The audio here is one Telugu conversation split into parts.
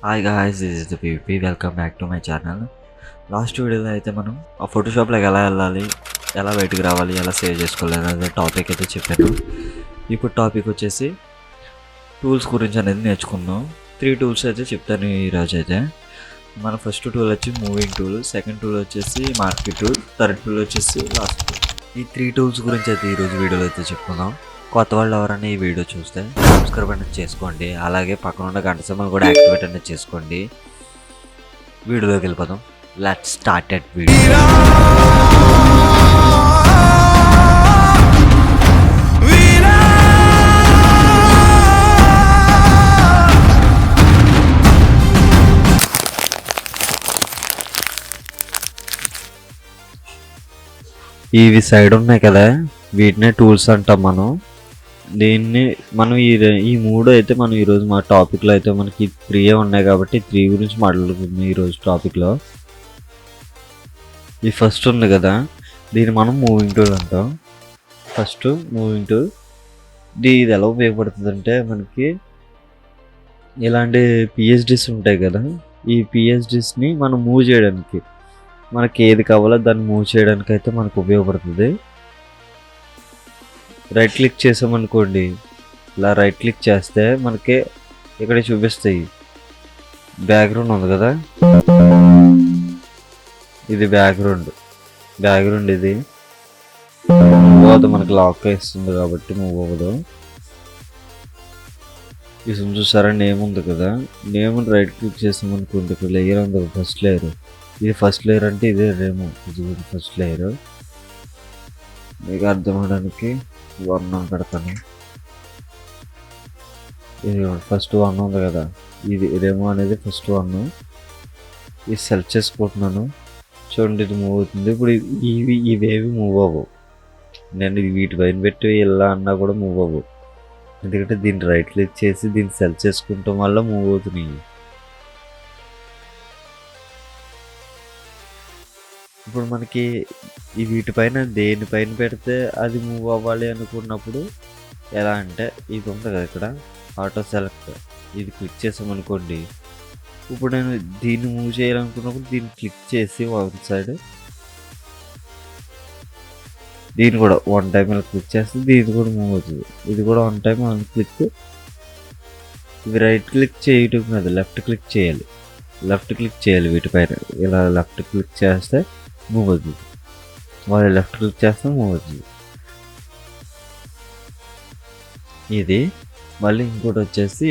Hi guys, this is the PVP. Welcome back to my channel. Last వీడియోలో అయితే మనం ఆ ఫోటోషాప్లోకి ఎలా వెళ్ళాలి, ఎలా బయటకు రావాలి, ఎలా సేవ్ చేసుకోవాలి అనే టాపిక్ అయితే చెప్పాను. ఇప్పుడు టాపిక్ వచ్చేసి టూల్స్ గురించి అనేది నేర్చుకుందాం. 3 టూల్స్ అయితే చెప్తాను ఈరోజు అయితే. మన ఫస్ట్ టూల్ వచ్చి మూవింగ్ టూల్, సెకండ్ టూల్ వచ్చేసి మార్కెట్ టూల్, థర్డ్ టూల్ వచ్చేసి లాస్ట్ టూల్. ఈ 3 టూల్స్ గురించి అయితే ఈరోజు వీడియోలో అయితే చెప్పుకుందాం. కొత్త వాళ్ళు ఎవరైనా ఈ వీడియో చూస్తే సబ్స్క్రైబ్ అనేది చేసుకోండి, అలాగే పక్కన ఉన్న గంట సింబల్ కూడా యాక్టివేట్ అనేది చేసుకోండి. వీడియోలోకి వెళ్ళిపోదాం. Let's start at video. ఇవి సైడ్ ఉన్నాయి కదా, వీటినే టూల్స్ అంటాం మనం. దీన్ని మనం ఈ మూడు అయితే మనం ఈరోజు మా టాపిక్లో అయితే మనకి 3 ఉన్నాయి కాబట్టి 3 గురించి మాట్లాడుకుందాం ఈరోజు టాపిక్లో. ఈ ఫస్ట్ ఉంది కదా, దీన్ని మనం మూవింగ్ టూల్ అంటాం. ఫస్ట్ మూవింగ్ టూల్ ఇది ఎలా ఉపయోగపడుతుంది అంటే, మనకి ఇలాంటి పిహెచ్డీస్ ఉంటాయి కదా, ఈ పిహెచ్డీస్ని మనం మూవ్ చేయడానికి, మనకి ఏది కావాలో దాన్ని మూవ్ చేయడానికి అయితే మనకు ఉపయోగపడుతుంది. రైట్ క్లిక్ చేసామనుకోండి, ఇలా రైట్ క్లిక్ చేస్తే మనకి ఇక్కడ చూపిస్తాయి. బ్యాక్గ్రౌండ్ ఉంది కదా, ఇది బ్యాక్గ్రౌండ్ ఇది మూవ్ అవ్వదు, మనకి లాక్ ఇస్తుంది కాబట్టి మూవ్ అవ్వదు. ఇది చూసారా, నేమ్ ఉంది కదా, నేమ్ రైట్ క్లిక్ చేసామనుకోండి, ఇక్కడ లేయర్ ఉంది, ఫస్ట్ లేయర్. ఇది ఫస్ట్ లేయర్ అంటే ఇదే రేమో, ఇది ఫస్ట్ లేయర్. మీకు అర్థం అవడానికి 1 పెడతాను. ఇది ఫస్ట్ 1 ఉంది కదా, ఇది రేమో అనేది ఫస్ట్ 1. ఇది సెలెక్ట్ చేసుకుంటున్నాను, చూడండి ఇది మూవ్ అవుతుంది. ఇప్పుడు ఇవేవి మూవ్ అవ్వవు, నేను ఇది వీటి పైన పెట్టి ఇలా అన్నా కూడా మూవ్ అవ్వవు, ఎందుకంటే దీన్ని రైట్ క్లిక్ చేసి దీన్ని సెలెక్ట్ చేసుకుంటాం వల్ల మూవ్ అవుతున్నాయి. ఇప్పుడు మనకి ఈ వీటిపైన దేనిపైన పెడితే అది మూవ్ అవ్వాలి అనుకున్నప్పుడు ఎలా అంటే, ఇది ఉంది కదా ఇక్కడ ఆటో సెలెక్ట్, ఇది క్లిక్ చేసామనుకోండి. ఇప్పుడు నేను దీన్ని మూవ్ చేయాలనుకున్నప్పుడు దీన్ని క్లిక్ చేసి వన్ సైడ్, దీన్ని కూడా 1 టైం ఇలా క్లిక్ చేస్తే దీన్ని కూడా మూవ్ అవుతుంది. ఇది కూడా 1 టైం క్లిక్. ఇవి రైట్ క్లిక్ చేయటం కాదు, లెఫ్ట్ క్లిక్ చేయాలి వీటిపైన. ఇలా లెఫ్ట్ క్లిక్ చేస్తే మూవ్ అవుతుంది, వాళ్ళు లెఫ్ట్ క్లిక్ చేస్తే మూవ్ అవుతుంది. ఇది మళ్ళీ ఇంకోటి వచ్చేసి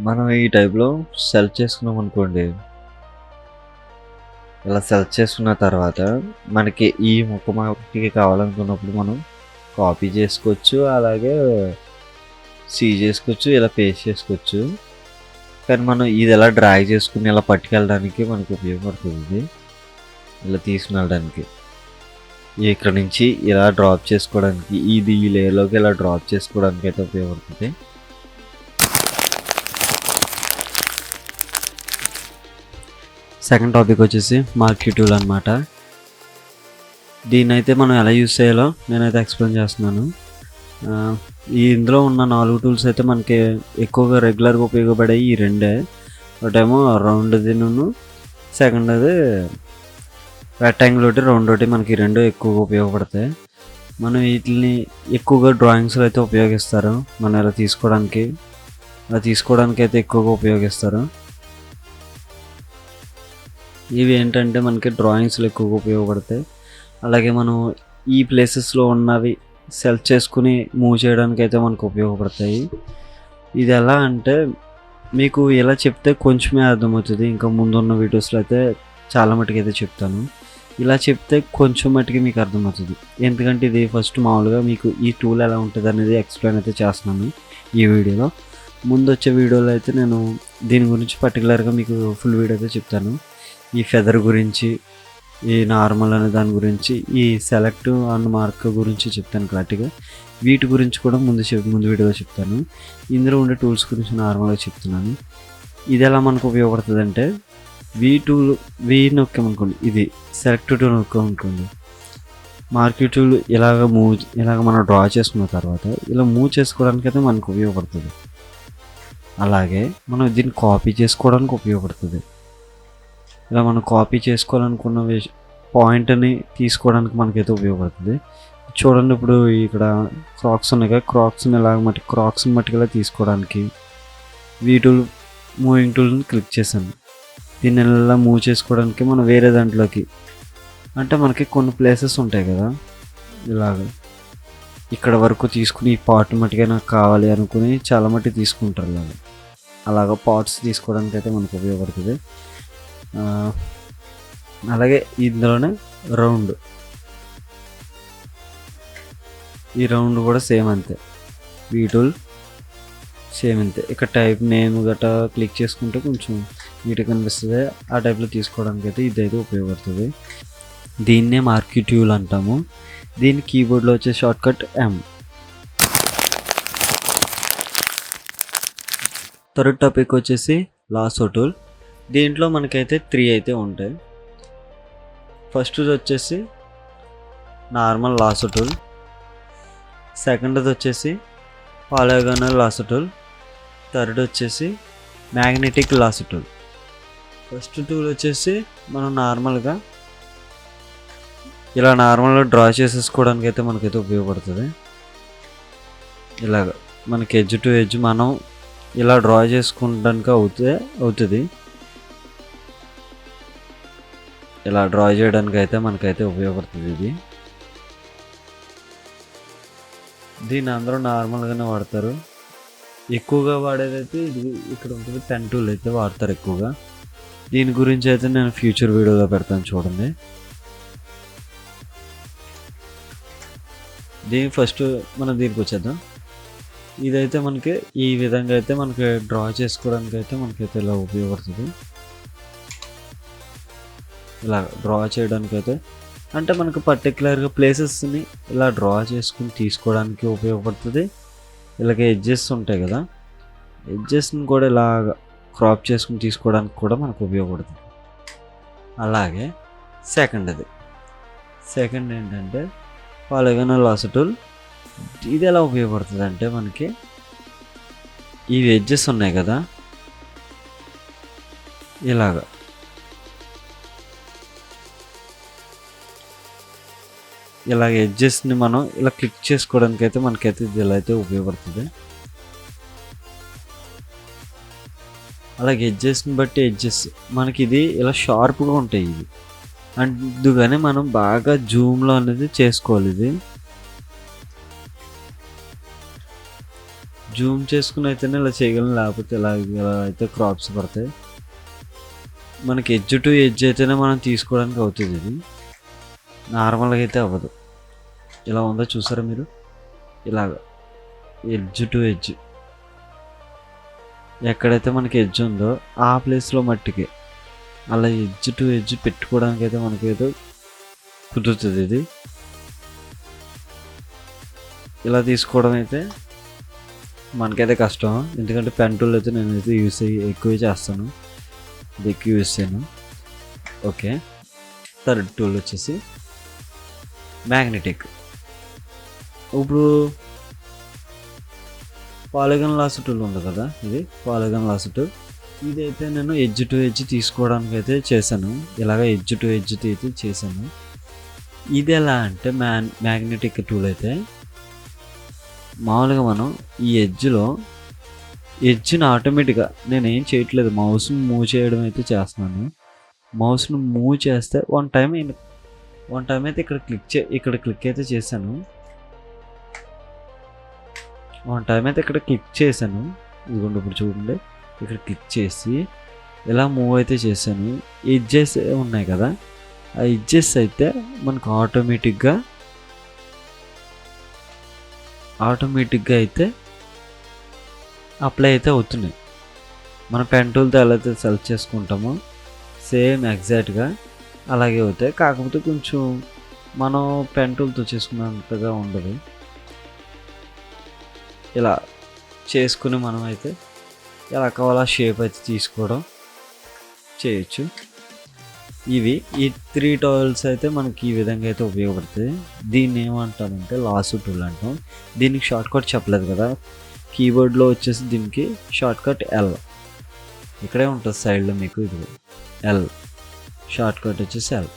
మనం ఈ టైప్లో సెలెక్ట్ చేసుకున్నాం అనుకోండి. ఇలా సెలెక్ట్ చేసుకున్న తర్వాత మనకి ఈ ముక్కకి కావాలనుకున్నప్పుడు మనం కాపీ చేసుకోవచ్చు, అలాగే సీ చేసుకోవచ్చు, ఇలా పేస్ట్ చేసుకోవచ్చు. కానీ మనం ఇది ఎలా డ్రాగ్ చేసుకుని ఇలా పట్టుకెళ్ళడానికి మనకు ఉపయోగపడుతుంది, ఇలా తీసుకుని వెళ్ళడానికి. ఇక్కడ నుంచి ఇలా డ్రాప్ చేసుకోవడానికి, ఇది ఈ లేయర్లోకి ఇలా డ్రాప్ చేసుకోవడానికి అయితే ఉపయోగపడుతుంది. సెకండ్ టాపిక్ వచ్చేసి మార్కెట్ టూల్ అనమాట. దీన్ని అయితే మనం ఎలా యూజ్ చేయాలో నేనైతే ఎక్స్ప్లెయిన్ చేస్తున్నాను. ఇందులో ఉన్న 4 టూల్స్ అయితే మనకి ఎక్కువగా రెగ్యులర్గా ఉపయోగపడేవి ఈ 2. ఒకటేమో రౌండ్ది, సెకండ్ అది రెక్టాంగిల్ ఒకటి, రౌండ్ ఒకటి. మనకి 2 ఎక్కువగా ఉపయోగపడతాయి. మనం వీటిని ఎక్కువగా డ్రాయింగ్స్లో అయితే ఉపయోగిస్తారు, మనం ఇలా తీసుకోవడానికి అయితే ఎక్కువగా ఉపయోగిస్తారు. ఇవి ఏంటంటే మనకి డ్రాయింగ్స్లో ఎక్కువగా ఉపయోగపడతాయి. అలాగే మనం ఈ ప్లేసెస్లో ఉన్నవి సెలెక్ట్ చేసుకుని మూవ్ చేయడానికి అయితే మనకు ఉపయోగపడతాయి. ఇది ఎలా అంటే, మీకు ఎలా చెప్తే కొంచెమే అర్థమవుతుంది, ఇంకా ముందున్న వీడియోస్లో అయితే చాలా మటుకు అయితే చెప్తాను. ఇలా చెప్తే కొంచెం మటుకు మీకు అర్థమవుతుంది, ఎందుకంటే ఇది ఫస్ట్ మామూలుగా మీకు ఈ టూల్ ఎలా ఉంటుంది అనేది ఎక్స్ప్లెయిన్ అయితే చేస్తున్నాను ఈ వీడియోలో. ముందు వచ్చే వీడియోలో అయితే నేను దీని గురించి పర్టికులర్గా మీకు ఫుల్ వీడియో అయితే చెప్తాను. ఈ ఫెదర్ గురించి, ఈ నార్మల్ అనే దాని గురించి, ఈ సెలెక్ట్ అండ్ మార్క్ గురించి చెప్తాను క్లారిటీగా. వీటి గురించి కూడా ముందు వీడియోలో చెప్తాను. ఇందులో ఉండే టూల్స్ గురించి నార్మల్గా చెప్తున్నాను. ఇది ఎలా మనకు ఉపయోగపడుతుంది అంటే, వీ నొక్కామనుకోండి, ఇది సెలెక్ట్ టూల్ నొక్కామనుకోండి, మార్క్యూ టూల్ ఇలాగ మనం డ్రా చేసుకున్న తర్వాత ఇలా మూవ్ చేసుకోవడానికైతే మనకు ఉపయోగపడుతుంది. అలాగే మనం దీన్ని కాపీ చేసుకోవడానికి ఉపయోగపడుతుంది. ఇలా మనం కాపీ చేసుకోవాలనుకున్న పాయింట్ని తీసుకోవడానికి మనకైతే ఉపయోగపడుతుంది. చూడండి, ఇప్పుడు ఇక్కడ క్రాక్స్ ఉన్నాయి కదా, క్రాక్స్ని మట్టుకు తీసుకోవడానికి టూల్ మూవింగ్ టూల్ని క్లిక్ చేశాను. దీన్ని ఇలా మూవ్ చేసుకోవడానికి మనం వేరే దాంట్లోకి, అంటే మనకి కొన్ని ప్లేసెస్ ఉంటాయి కదా, ఇలాగ ఇక్కడ వరకు తీసుకుని ఈ పార్ట్ మట్టుగా నాకు కావాలి అనుకుని చాలా మట్టుకు తీసుకుంటారు. అలాగ పార్ట్స్ తీసుకోవడానికి అయితే మనకు ఉపయోగపడుతుంది. అలాగే ఇందులోనే రౌండ్, ఈ రౌండ్ కూడా సేమ్ అంతే. టూల్ సేమ్ అంతే. ఇక్కడ టైప్ నేమ్ గట్రా క్లిక్ చేసుకుంటే కొంచెం నీట్గా కనిపిస్తుంది. ఆ టైప్లో తీసుకోవడానికి అయితే ఇదైతే ఉపయోగపడుతుంది. దీన్నే మార్క్యూ టూల్ అంటాము. దీని కీబోర్డ్లో వచ్చే షార్ట్కట్ M. థర్డ్ టాపిక్ వచ్చేసి లాసో టూల్. దీంట్లో మనకైతే 3 అయితే ఉంటాయి. ఫస్ట్ వచ్చేసి నార్మల్ లాసో టూల్, సెకండ్ది వచ్చేసి పాలిగానల్ లాసో టూల్, థర్డ్ వచ్చేసి magnetic lasso tool. First tool వచ్చేసి మనం నార్మల్గా డ్రా చేసేసుకోవడానికి అయితే మనకైతే ఉపయోగపడుతుంది. ఇలాగ మనకి ఎడ్జ్ టు ఎడ్జ్ మనం ఇలా డ్రా చేసుకోవడానికి అవుతుంది. ఇలా డ్రా చేయడానికి అయితే మనకైతే ఉపయోగపడుతుంది. దీన్ని అందరూ నార్మల్గానే వాడతారు. ఎక్కువగా వాడేదైతే ఇది ఇక్కడ ఉంటుంది, పెన్ టూల్ అయితే వాడతారు ఎక్కువగా. దీని గురించి అయితే నేను ఫ్యూచర్ వీడియోలో పెడతాను, చూడండి. ఫస్ట్ మనం దీనికి వచ్చేద్దాం. ఇదైతే మనకి ఈ విధంగా అయితే మనకి డ్రా చేసుకోవడానికి అయితే మనకైతే ఇలా ఉపయోగపడుతుంది. ఇలా డ్రా చేయడానికి అయితే, అంటే మనకు పర్టికులర్గా ప్లేసెస్ని ఇలా డ్రా చేసుకుని తీసుకోవడానికి ఉపయోగపడుతుంది. ఇలాగే ఎడ్జెస్ ఉంటాయి కదా, ఎడ్జెస్ని కూడా ఇలాగ క్రాప్ చేసుకుని తీసుకోవడానికి కూడా మనకు ఉపయోగపడుతుంది. అలాగే సెకండ్ ఏంటంటే పాలిగానల్ లాసో టూల్. ఇది ఎలా ఉపయోగపడుతుంది అంటే, మనకి ఈ ఎడ్జెస్ ఉన్నాయి కదా, ఇలాగ ఎడ్జెస్ని మనం ఇలా క్లిక్ చేసుకోవడానికి అయితే మనకైతే ఇది ఇలా అయితే ఉపయోగపడుతుంది. అలాగే ఎడ్జెస్ని బట్టి మనకి ఇది ఇలా షార్ప్గా ఉంటాయి. ఇది అందుకని మనం బాగా జూమ్లో అనేది చేసుకోవాలి. ఇది జూమ్ చేసుకుని అయితేనే ఇలా చేయగలను, లేకపోతే ఇలా అయితే క్రాప్స్ పడతాయి. మనకి ఎడ్జ్ టు ఎడ్జ్ అయితేనే మనం తీసుకోవడానికి అవుతుంది. ఇది నార్మల్గా అయితే అవ్వదు. ఇలా ఉందో చూసారా మీరు, ఇలాగ ఎడ్జ్ టు ఎడ్జ్ ఎక్కడైతే మనకి ఎడ్జ్ ఉందో ఆ ప్లేస్లో మట్టికి అలా ఎడ్జ్ టు ఎడ్జ్ పెట్టుకోవడానికి అయితే మనకైతే కుదురుతుంది. ఇది ఇలా తీసుకోవడం అయితే మనకైతే కష్టం, ఎందుకంటే పెన్ టూల్ అయితే నేనైతే ఎక్కువ చేస్తాను, ఇది ఎక్కువ యూస్ చేయను. ఓకే, థర్డ్ టూల్ వచ్చేసి మ్యాగ్నెటిక్. ఇప్పుడు పాలిగాన్ లాసో టూల్ ఉంది కదా, ఇది పాలిగాన్ లాసో టూల్. ఇదైతే నేను ఎడ్జ్ టు ఎడ్జ్ తీసుకోవడానికి అయితే చేశాను. ఇలాగ ఎడ్జ్ టు ఎడ్జ్ అయితే చేశాను. ఇది ఎలా అంటే మ్యాగ్నెటిక్ టూల్ అయితే మామూలుగా మనం ఈ ఎడ్జ్ని ఆటోమేటిక్గా నేనేం చేయట్లేదు, మౌస్ని మూవ్ చేయడం అయితే చేస్తున్నాను. మౌస్ని మూవ్ చేస్తే వన్ టైం అయితే ఇక్కడ క్లిక్ అయితే చేశాను. ఇదిగోండి, ఇప్పుడు చూడండి, ఇక్కడ క్లిక్ చేసి ఇలా మూవ్ అయితే చేశాను. ఎడ్జెస్ ఉన్నాయి కదా, ఆ ఎడ్జెస్ అయితే మనకు ఆటోమేటిక్గా అయితే అప్లై అయితే అవుతున్నాయి. మన పెన్ టూల్తో ఎలా అయితే సెలెక్ట్ చేసుకుంటామో సేమ్ ఎగ్జాక్ట్గా అలాగే అవుతాయి. కాకపోతే కొంచెం మనం పెన్ టూల్తో చేసుకున్నంతగా ఉండదు. ఇలా చేసుకుని మనం అయితే ఎలా కావాలో షేప్ అయితే తీసుకోవడం చేయొచ్చు. ఇవి ఈ 3 టూల్స్ అయితే మనకి ఈ విధంగా అయితే ఉపయోగపడుతుంది. దీన్ని ఏమంటారంటే లాసో టూల్ అంటాం. దీనికి షార్ట్ కట్ చెప్పలేదు కదా, కీబోర్డ్లో వచ్చేసి దీనికి షార్ట్ కట్ ఎల్ ఇక్కడే ఉంటుంది సైడ్లో మీకు, ఇది ఎల్ షార్ట్ కట్ వచ్చేసి ఎల్.